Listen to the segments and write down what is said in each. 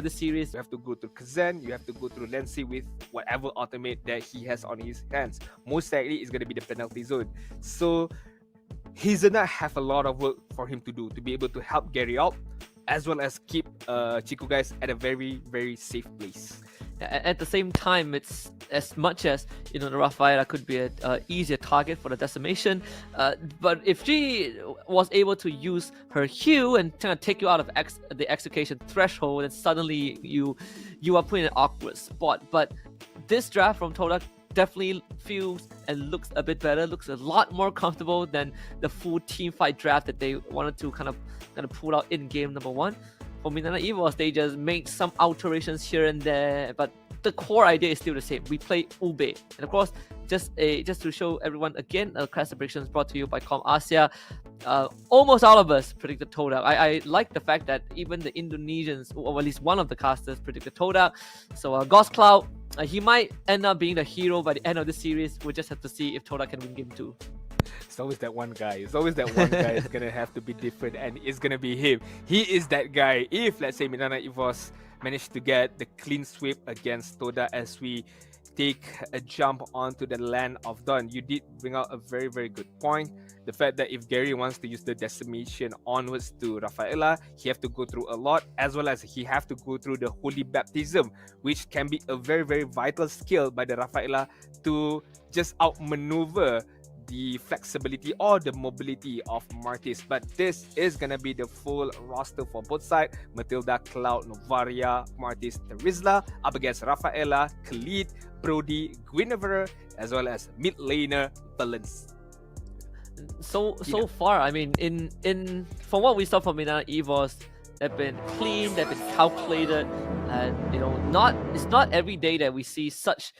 the series, you have to go through Kazan, you have to go through Lancy with whatever ultimate that he has on his hands. Most likely, it's going to be the penalty zone. So, he's gonna have a lot of work for him to do to be able to help Gary out, as well as keep Chico guys at a very, very safe place. At the same time, it's as much as the Rafaela could be a easier target for the decimation, but if she was able to use her Q and kind of take you out of the execution threshold, then suddenly you are put in an awkward spot. But this draft from Todak definitely feels and looks a bit better, looks a lot more comfortable than the full team fight draft that they wanted to kind of pull out in game number 1. For MINANA EVOS, they just made some alterations here and there, but the core idea is still the same. We play Ube. And of course, just to show everyone again, class predictions brought to you by Com Asia. Almost all of us predicted Todak. I like the fact that even the Indonesians, or at least one of the casters, predicted Todak. So Ghost Cloud, he might end up being the hero by the end of the series. We'll just have to see if Todak can win game 2. It's always that one guy. It's always that one guy is gonna have to be different, and it's gonna be him. He is that guy. If let's say MINANA EVOS managed to get the clean sweep against Toda as we take a jump onto the land of Dawn, you did bring out a very, very good point. The fact that if Gary wants to use the decimation onwards to Rafaela, he have to go through a lot, as well as he have to go through the holy baptism, which can be a very, very vital skill by the Rafaela to just outmaneuver the flexibility or the mobility of Martis. But this is gonna be the full roster for both sides: Matilda, Cloud, Novaria, Martis, Terizla up against Rafaela, Khalid, Brody, Guinevere, as well as mid laner Valence. So far, I mean, in from what we saw from MINANA EVOS, they've been clean, they've been calculated, and it's not every day that we see such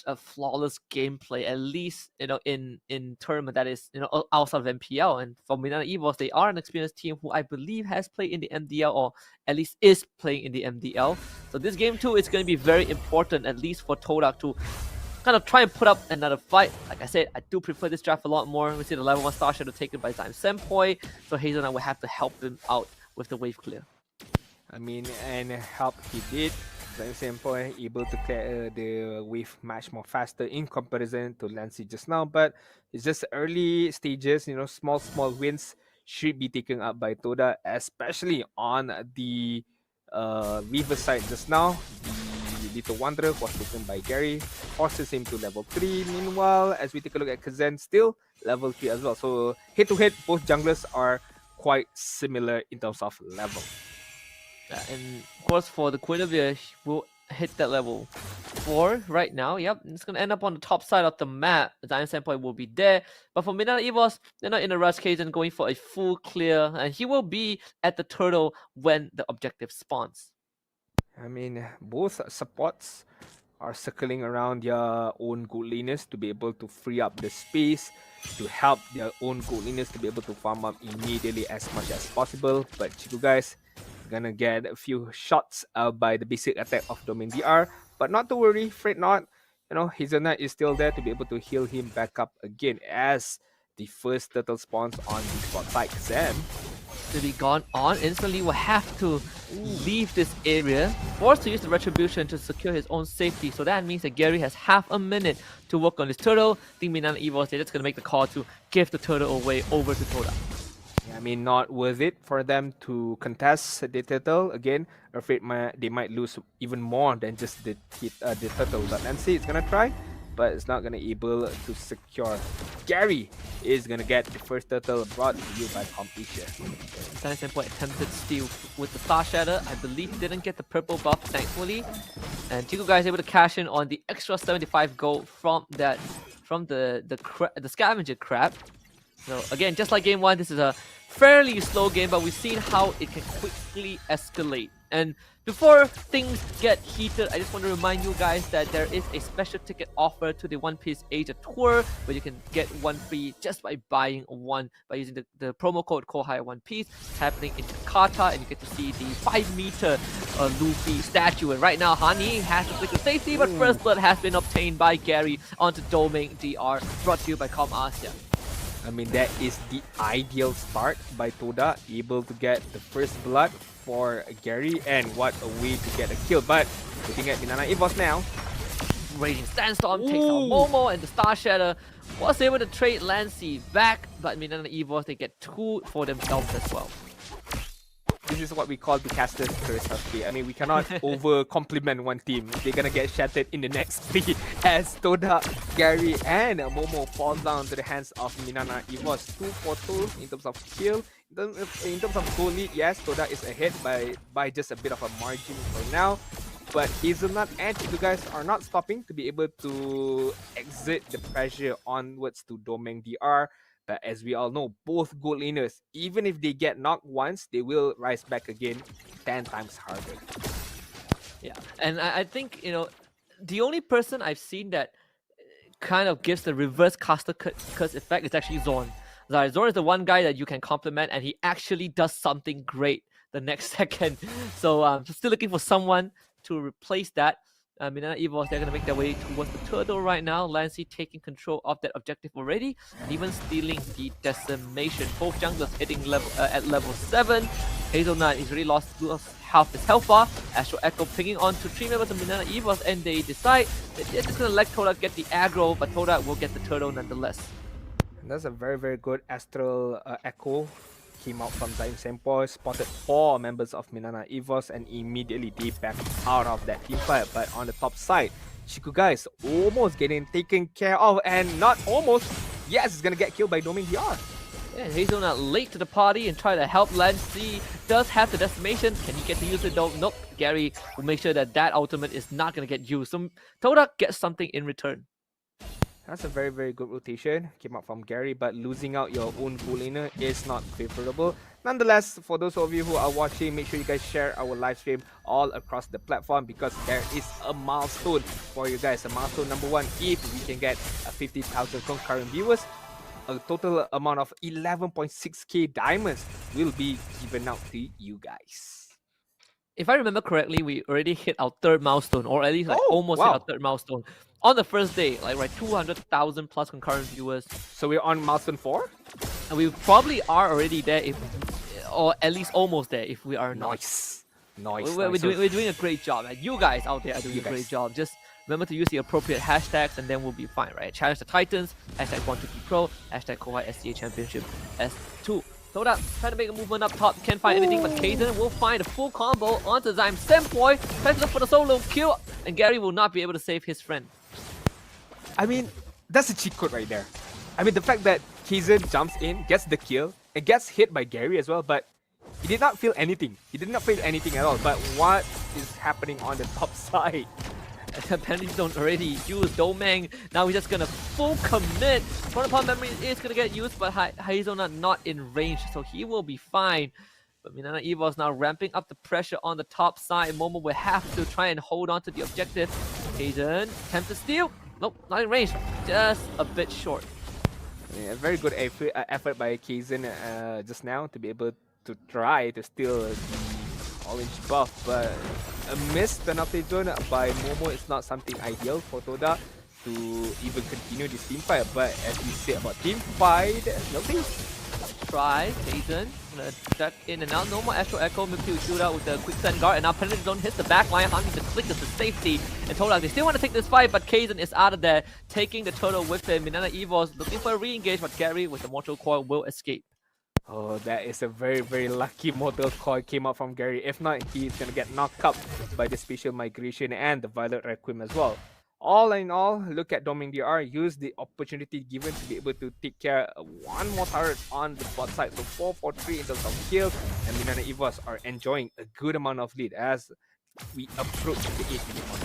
a flawless gameplay, at least in tournament that is outside of MPL. And for MINANA EVOS, they are an experienced team who I believe has played in the MDL, or at least is playing in the MDL. So this game 2 is going to be very important, at least for Todak, to kind of try and put up another fight. Like I said, I do prefer this draft a lot more. We see the level 1 Star Shadow taken by Zyme Senpoi, so Hazelnut will have to help him out with the wave clear. I mean, and help he did. Zyme Senpoi able to clear the wave much more faster in comparison to Lancy just now, but it's just early stages. Small wins should be taken up by Toda, especially on the River side just now. The Little Wanderer was taken by Gary, forces him to level 3. Meanwhile, as we take a look at Kazan, still level 3 as well. So head to head, both junglers are quite similar in terms of level. And of course, for the Guinevere, we'll hit that level 4 right now. Yep, it's going to end up on the top side of the map. The Zyme Senpoi will be there. But for MINANA EVOS, they're not in a rush case and going for a full clear. And he will be at the turtle when the objective spawns. I mean, both supports are circling around their own gold laners to be able to free up the space to help their own gold laners to be able to farm up immediately as much as possible. But Chico guys gonna get a few shots by the basic attack of Domain DR, but not to worry, fret not. Hazelnut is still there to be able to heal him back up again as the first turtle spawns on the spot side. Sam to be gone on instantly, will have to leave this area, forced to use the retribution to secure his own safety. So that means that Gary has half a minute to work on this turtle. I think MINANA EVOS, they're just gonna make the call to give the turtle away over to Toda. I mean, not worth it for them to contest the turtle again. Afraid they might lose even more than just the turtle. But Nancy is gonna try, but it's not gonna able to secure. Gary is gonna get the first turtle brought to you by Competia. Zyme Senpoi attempted steal with the Star Shatter. I believe he didn't get the purple buff, thankfully. And Chico guys able to cash in on the extra 75 gold from the scavenger crab. So again, just like game 1, this is a fairly slow game, but we've seen how it can quickly escalate. And before things get heated, I just want to remind you guys that there is a special ticket offer to the One Piece Asia Tour, where you can get one free just by buying one by using the promo code KOHAI One Piece. It's happening in Jakarta, and you get to see the 5-meter Luffy statue. And right now, Hani has to flick the safety, but first blood has been obtained by Gary onto Domain DR, brought to you by Com Asia. I mean, that is the ideal start by Toda, able to get the first blood for Gary, and what a way to get a kill. But looking at MINANA EVOS now. Raging Sandstorm takes out Momo, and the Star Shatter was able to trade Lancy back, but MINANA EVOS, they get 2 for themselves as well. This is what we call the caster's curse of fate. I mean, we cannot over compliment one team. They're gonna get shattered in the next 3 as TODAK, Gary, and Momo falls down to the hands of MINANA EVOS. 2 for 2 in terms of kill. In terms of goal lead, yes, TODAK is ahead by just a bit of a margin for now. But Hazelnut and you guys are not stopping to be able to exert the pressure onwards to Domeng DR. But as we all know, both gold laners, even if they get knocked once, they will rise back again 10 times harder. Yeah, and I think, you know, the only person I've seen that kind of gives the reverse caster curse effect is actually Zorn. Zorn is the one guy that you can compliment, and he actually does something great the next second. So I'm still looking for someone to replace that. MINANA EVOS, they're going to make their way towards the turtle right now. Lancy taking control of that objective already, and even stealing the decimation. Both junglers hitting at level 7. Hazelnut, he's already lost half his health bar. Astral Echo pinging on to 3 members of MINANA EVOS, and they decide that they're just going to let TODAK get the aggro, but TODAK will get the turtle nonetheless. And that's a very, very good Astral Echo. Came out from Zain Senpoi, spotted 4 members of MINANA EVOS, and immediately they backed out of that team fight. But on the top side, Chikuga is almost getting taken care of, and not almost, yes, it's gonna get killed by Domeng DR. Yeah, Hazelnut late to the party and try to help Lancy. Does have the decimation. Can he get to use it though? Nope. Gary will make sure that that ultimate is not gonna get used. So TODAK gets something in return. That's a very, very good rotation. Came out from Gary, but losing out your own goal laner is not favorable. Nonetheless, for those of you who are watching, make sure you guys share our live stream all across the platform, because there is a milestone for you guys. A milestone number 1, if we can get 50,000 concurrent viewers, a total amount of 11.6k diamonds will be given out to you guys. If I remember correctly, we already hit our 3rd milestone, or at least like almost hit our 3rd milestone. On the first day, like 200,000 plus concurrent viewers. So we're on milestone 4? And we probably are already there, or at least almost there if we are not. Nice. Nice. We're doing a great job. Like, you guys out there are doing a great job. Just remember to use the appropriate hashtags, and then we'll be fine, right? Challenge the Titans, hashtag #123pro, hashtag KOHAI SEA Championship S2. TODAK trying to make a movement up top, can't find anything, but Kaizen will find a full combo onto Zaim Senpoi, tries to look for the solo kill, and Gary will not be able to save his friend. I mean, that's a cheat code right there. I mean, the fact that Kaizen jumps in, gets the kill, and gets hit by Gary as well, but he did not feel anything. He did not feel anything at all. But what is happening on the top side? Apparently don't already use Domeng. Now he's just gonna full commit. Upon memory is gonna get used, but Hazelnut not in range, so he will be fine. But MINANA EVOS now ramping up the pressure on the top side. Momo will have to try and hold on to the objective. Kaizen attempt to steal. Nope, not in range. Just a bit short. Yeah, very good effort by Kaizen just now to be able to try to steal the orange buff, but a missed penalty zone by Momo is not something ideal for TODAK to even continue this team fight. But as we said about team fight, nothing. Try Kaizen, gonna duck in and out. No more Astral Echo, maybe he'll shoot out with the quick send guard, and now penalty zone hits the back line, having to click as the safety. And TODAK, they still want to take this fight, but Kaizen is out of there, taking the turtle with him. MINANA EVOS looking for a re-engage, but Gary with the Mortal Coil will escape. Oh, that is a very, very lucky Mortal Coil came out from Gary. If not, he's gonna get knocked up by the Spatial Migration and the Violet Requiem as well. All in all, look at Domeng DR, use the opportunity given to be able to take care of one more turret on the bot side. So 4 for 3 in terms of kills, and MINANA EVOS are enjoying a good amount of lead as we approach the 8-minute mark.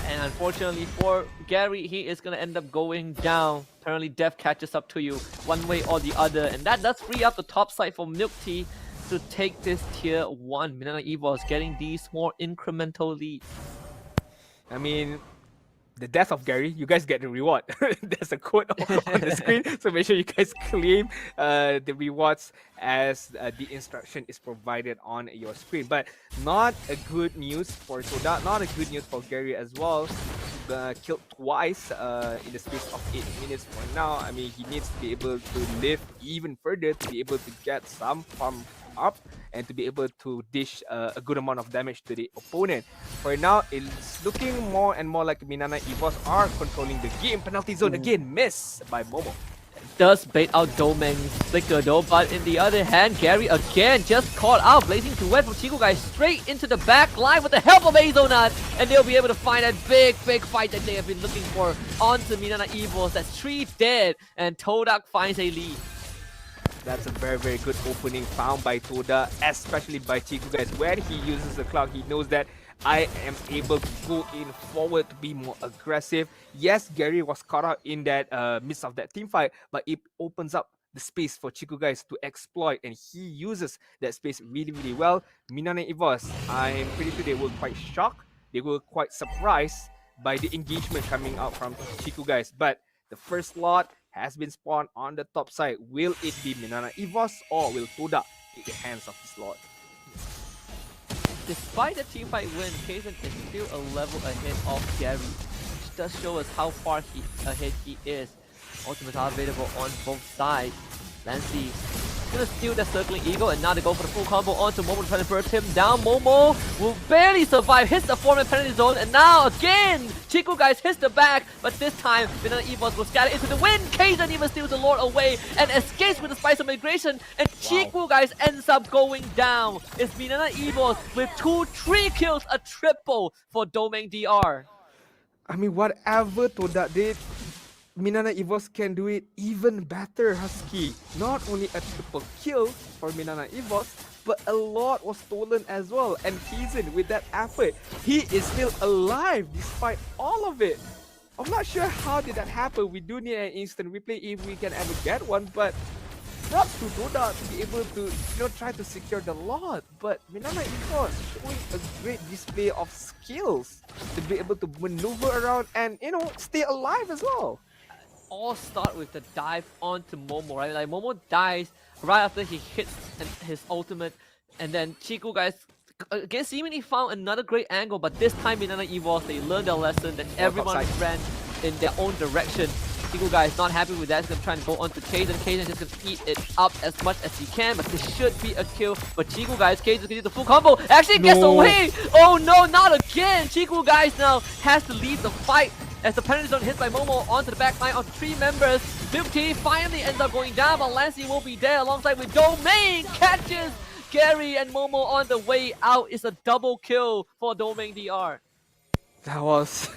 And unfortunately for Gary, he is going to end up going down. Apparently death catches up to you one way or the other, and that does free up the top side for Milk Tea to take this tier 1. MINANA EVOS getting these more incremental leads. I mean, the death of Gary, you guys get the reward. There's a quote on the screen, so make sure you guys claim the rewards as the instruction is provided on your screen. But not a good news for TODAK, not a good news for Gary as well. Killed twice in the space of 8 minutes for now. I mean, he needs to be able to live even further to be able to get some farm up and to be able to dish a good amount of damage to the opponent. For now, it's looking more and more like MINANA EVOS are controlling the game. Penalty zone again, miss by Momo. Does bait out Domeng's flicker though, but in the other hand, Gary again just caught out, blazing to wet from Chico guys straight into the back line with the help of Azonut, and they'll be able to find that big fight that they have been looking for onto MINANA EVOS. That's 3 dead, and TODAK finds a lead. That's a very good opening found by Toda, especially by Chico guys. When he uses the cloud, he knows that I am able to go in forward to be more aggressive. Yes, Gary was caught out in that midst of that team fight, but it opens up the space for Chico guys to exploit, and he uses that space really well. MINANA EVOS, I'm pretty sure they were quite shocked. They were quite surprised by the engagement coming out from Chico guys, but the first lot has been spawned on the top side. Will it be MINANA EVOS or will Toda take the hands of this lot? Despite the teamfight win, Kaizen is still a level ahead of Gary, which does show us how far ahead he is. Ultimates are available on both sides. Lancy gonna steal that circling eagle, and now they go for the full combo onto Momo to try to burst him down. Momo will barely survive, hits the 4-man penalty zone, and now again Chico guys hits the back, but this time MINANA EVOS will scatter into the wind. Kaizen even steals the Lord away and escapes with the Spice of Migration, and Chico guys ends up going down. It's MINANA EVOS with 2-3 kills, a triple for Domeng DR. I mean, whatever Toda did, MINANA EVOS can do it even better, Husky. Not only a triple kill for MINANA EVOS, but a lot was stolen as well. And Kaizen, with that effort, he is still alive despite all of it. I'm not sure how did that happen. We do need an instant replay if we can ever get one, but props to Toda to be able to, try to secure the lot. But MINANA EVOS showing a great display of skills to be able to maneuver around and, stay alive as well. All start with the dive onto Momo, right? Like Momo dies right after he hits his ultimate, and then Chico guys again seemingly found another great angle, but this time MINANA EVOS, they learned their lesson that everyone ran in their own direction. Chico guys not happy with that, he's gonna try and go onto Kaizen. Kaizen just gonna eat it up as much as he can, but this should be a kill. But Chico guys, Kaizen's gonna do the full combo, actually gets away! Oh no, not again! Chico guys now has to lead the fight as the penalty zone hits by Momo onto the back line of 3 members. Milk Tea finally ends up going down, but Lancy will be there alongside with Domeng. Catches Gary and Momo on the way out. It's a double kill for Domeng DR. That was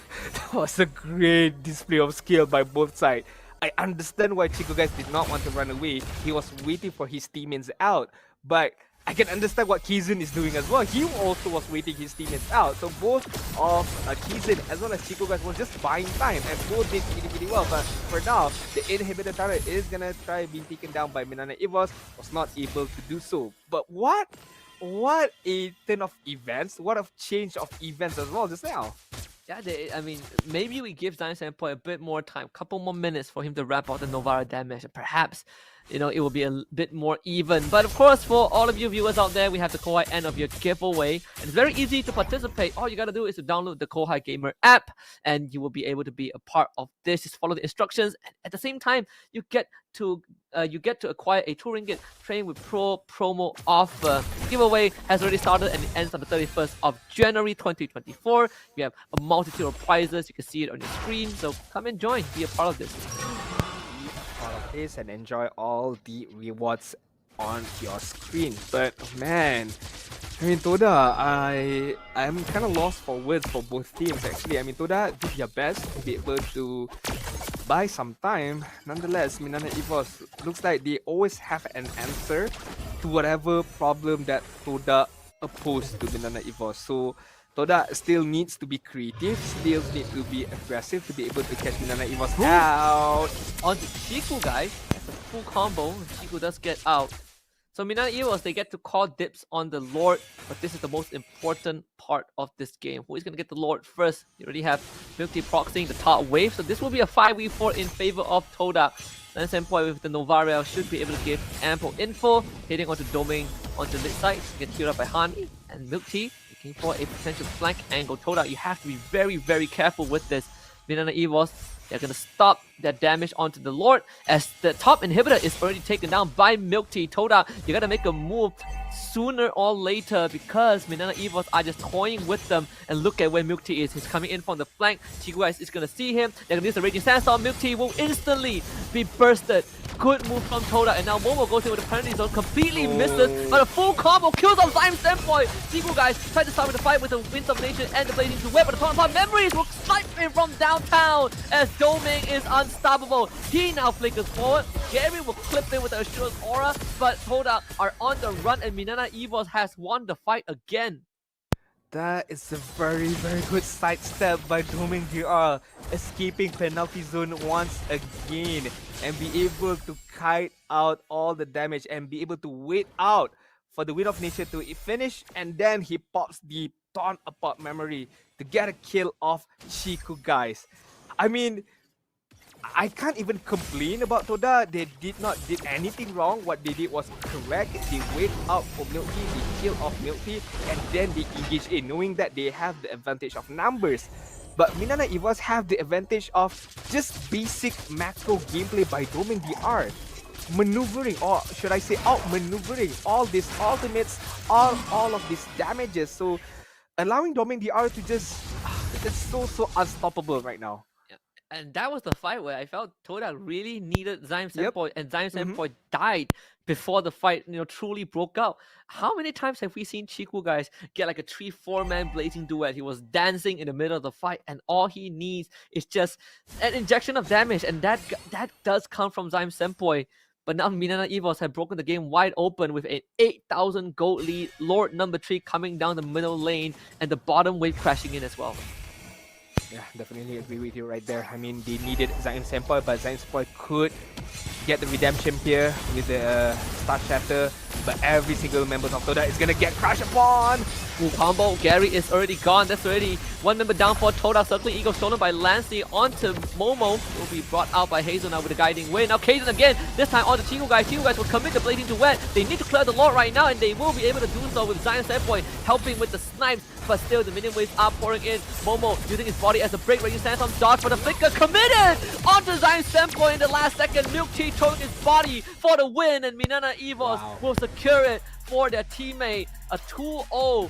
a great display of skill by both sides. I understand why Chico guys did not want to run away. He was waiting for his teammates out, but I can understand what Kaizen is doing as well. He also was waiting his teammates out. So both of Kaizen as well as Chico guys were just buying time, and both did really well. But for now, the inhibitor turret is gonna try being taken down by MINANA EVOS. Was not able to do so. But what a turn of events! What a change of events as well just now. Yeah, I mean, maybe we give Zion Senpai a bit more time, couple more minutes for him to wrap out the Novara damage, and perhaps, it will be a bit more even. But of course, for all of you viewers out there, we have the KOHAI end of your giveaway, and it's very easy to participate. All you gotta do is to download the KOHAI Gamer app, and you will be able to be a part of this. Just follow the instructions, and at the same time, you get to acquire a 2 ringgit Train with Pro promo offer. The giveaway has already started and it ends on the 31st of January 2024. We have a multitude of prizes. You can see it on your screen. So come and join, be a part of this. All of this and enjoy all the rewards on your screen. But man, I mean, Toda, I'm kind of lost for words for both teams actually. I mean, Toda did your best to be able to buy some time. Nonetheless, MINANA EVOS looks like they always have an answer to whatever problem that Toda opposed to MINANA EVOS. So Toda still needs to be creative, still needs to be aggressive to be able to catch MINANA EVOS out. On to Chico guys, that's a full combo. Chico does get out. So MINANA EVOS, they get to call dips on the Lord, but this is the most important part of this game. Who is going to get the Lord first? You already have Milk Tea proxying the top wave, so this will be a 5v4 in favor of Toda. Then Senpai with the Novarel should be able to give ample info, hitting onto Domeng onto the mid side, get killed up by Hani, and Milk Tea looking for a potential flank angle. Toda, you have to be very careful with this. MINANA EVOS, they're going to stop their damage onto the Lord as the top inhibitor is already taken down by Milk Tea. Toda, you got to make a move sooner or later because MINANA EVOS are just toying with them. And look at where Milk Tea is. He's coming in from the flank. Chiku guys is going to see him. They're going to use the Raging Sandstorm. Milk Tea will instantly be bursted. Good move from TODAK, and now Momo goes in with the penalty zone, completely misses, but a full combo kills off Zyme Standpoint. Chiku guys try to start with the fight with the Winds of Nation and the Blazing Duet, but the Torn Memories will snipe him from downtown as Doming is unstoppable. He now flickers forward. Gary will clip in with the Assurance Aura, but TODAK are on the run, and MINANA EVOS has won the fight again. That is a very, very good sidestep by Doming DR, escaping penalty zone once again and be able to kite out all the damage and be able to wait out for the Wind of Nature to finish, and then he pops the Torn Apart Memory to get a kill off Chiku guys. I mean, I can't even complain about TODAK. They did not did anything wrong. What they did was correct. They wait out for Milk Tea, they kill off Milk Tea, and then they engage in, knowing that they have the advantage of numbers. But MINANA EVOS have the advantage of just basic macro gameplay by Doming DR. Maneuvering, or should I say outmaneuvering all these ultimates, all of these damages. So allowing Doming DR to just it's so unstoppable right now. And that was the fight where I felt TODAK really needed Zyme Standpoint, and Zyme Standpoint died before the fight, truly broke out. How many times have we seen Chiku guys get like a 3-4 man Blazing Duet? He was dancing in the middle of the fight, and all he needs is just an injection of damage, and that does come from Zyme Standpoint. But now MINANA EVOS have broken the game wide open with an 8,000 gold lead. Lord number 3 coming down the middle lane, and the bottom wave crashing in as well. Yeah, definitely agree with you right there. I mean, they needed Zyme Senpai, but Zyme Senpai could get the redemption here with the Star Shatter, but every single member of TODAK is gonna get crushed upon. Full combo, Gary is already gone. That's already one member down for TODAK. Circling Eagle stolen by Lancey onto Momo. Will be brought out by Hazel now with a guiding win. Now Kaizen again, this time on the Chiku guys. Chiku guys will commit the Blazing Duet. They need to clear the Lord right now, and they will be able to do so with Zyme Standpoint helping with the snipes. But still, the minion waves are pouring in. Momo using his body as a break, ready to stand some dodge for the flicker. Committed onto Zyme Standpoint in the last second. Milk Tea throwing his body for the win, and MINANA EVOS will secure it for their teammate. A 2-0